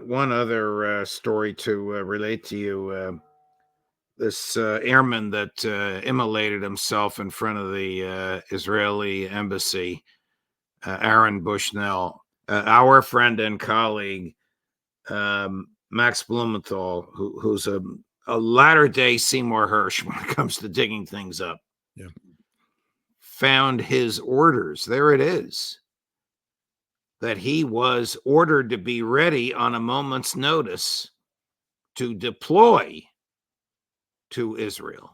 One other story to relate to you. This airman that immolated himself in front of the Israeli embassy, Aaron Bushnell, our friend and colleague, Max Blumenthal, who's a latter-day Seymour Hersh when it comes to digging things up, yeah, found his orders. There it is. That he was ordered to be ready on a moment's notice to deploy to Israel.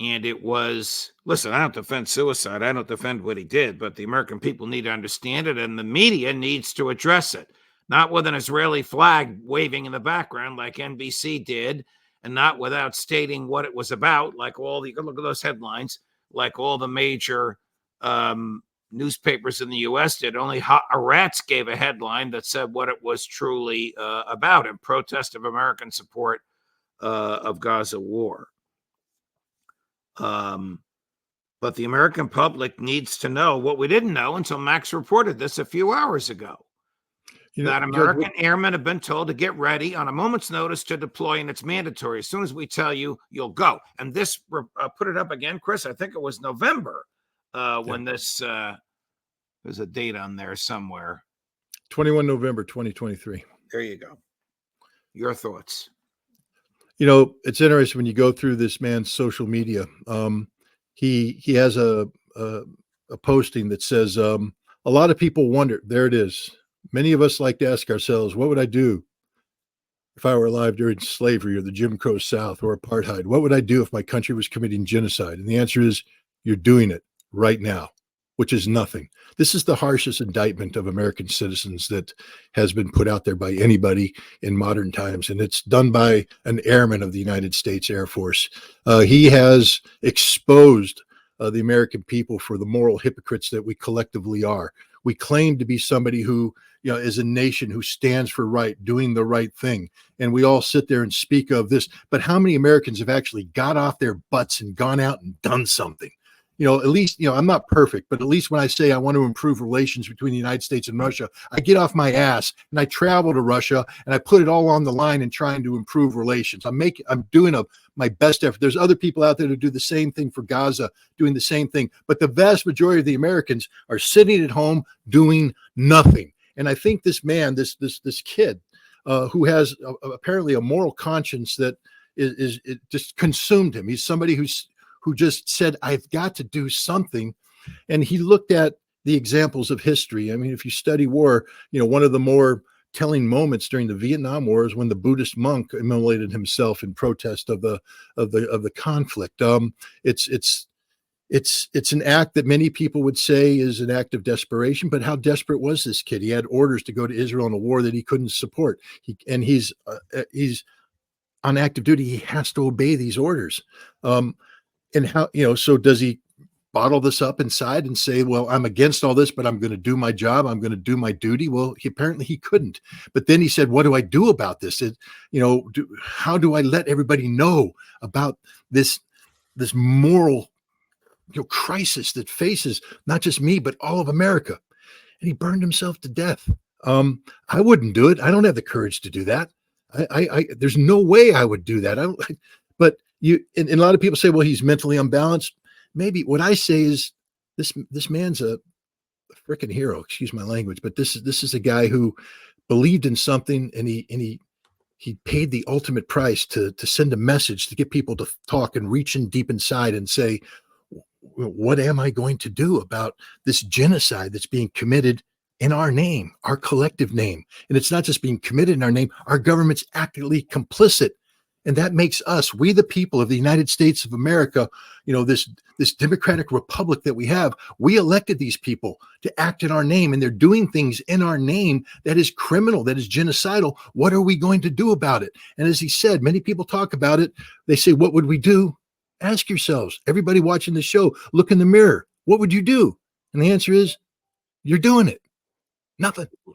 And it was, listen, I don't defend suicide. I don't defend what he did, but the American people need to understand it, and the media needs to address it. Not with an Israeli flag waving in the background like NBC did, and not without stating what it was about, like all the, look at those headlines, like all the major newspapers in the U.S. did. Only Haaretz gave a headline that said what it was truly about, in protest of American support of Gaza war. But the American public needs to know what we didn't know until Max reported this a few hours ago. That American airmen have been told to get ready on a moment's notice to deploy, and it's mandatory. As soon as we tell you, you'll go. And this, put it up again, Chris, I think it was November when this, there's a date on there somewhere. 21 November 2023. There you go. Your thoughts? You know, it's interesting when you go through this man's social media. He has a posting that says, a lot of people wonder, there it is. Many of us like to ask ourselves, what would I do if I were alive during slavery or the Jim Crow South or apartheid? What would I do if my country was committing genocide? And the answer is, you're doing it right now, which is nothing. This is the harshest indictment of American citizens that has been put out there by anybody in modern times. And it's done by an airman of the United States Air Force. He has exposed the American people for the moral hypocrites that we collectively are. We claim to be somebody who, you know, is a nation who stands for right, doing the right thing. And we all sit there and speak of this. But how many Americans have actually got off their butts and gone out and done something? You know, at least, you know, I'm not perfect, but at least when I say I want to improve relations between the United States and Russia, I get off my ass and I travel to Russia and I put it all on the line and trying to improve relations. I'm doing my best effort. There's other people out there to do the same thing for Gaza, doing the same thing. But the vast majority of the Americans are sitting at home doing nothing. And I think this man, this kid, who has apparently a moral conscience that is just consumed him. He's somebody who just said, I've got to do something. And he looked at the examples of history. I mean, if you study war, you know, one of the more telling moments during the Vietnam War is when the Buddhist monk immolated himself in protest of the conflict. It's an act that many people would say is an act of desperation, but how desperate was this kid? He had orders to go to Israel in a war that he couldn't support. He's on active duty. He has to obey these orders. And how, you know, so does he bottle this up inside and say, well, I'm against all this, but I'm going to do my job. I'm going to do my duty. Well, apparently he couldn't. But then he said, what do I do about this? How do I let everybody know about this moral, crisis that faces not just me, but all of America? And he burned himself to death. I wouldn't do it. I don't have the courage to do that. There's no way I would do that. But and a lot of people say, well, he's mentally unbalanced. Maybe. What I say is this man's a freaking hero, excuse my language, but this is a guy who believed in something, and he paid the ultimate price to send a message, to get people to talk and reach in deep inside and say, what am I going to do about this genocide that's being committed in our name, our collective name? And it's not just being committed in our name, our government's actively complicit. And that makes us, we the people of the United States of America, this democratic republic that we have, we elected these people to act in our name, and they're doing things in our name that is criminal, that is genocidal. What are we going to do about it? And as he said, many people talk about it. They say, what would we do? Ask yourselves, everybody watching the show, look in the mirror. What would you do? And the answer is, you're doing it. Nothing.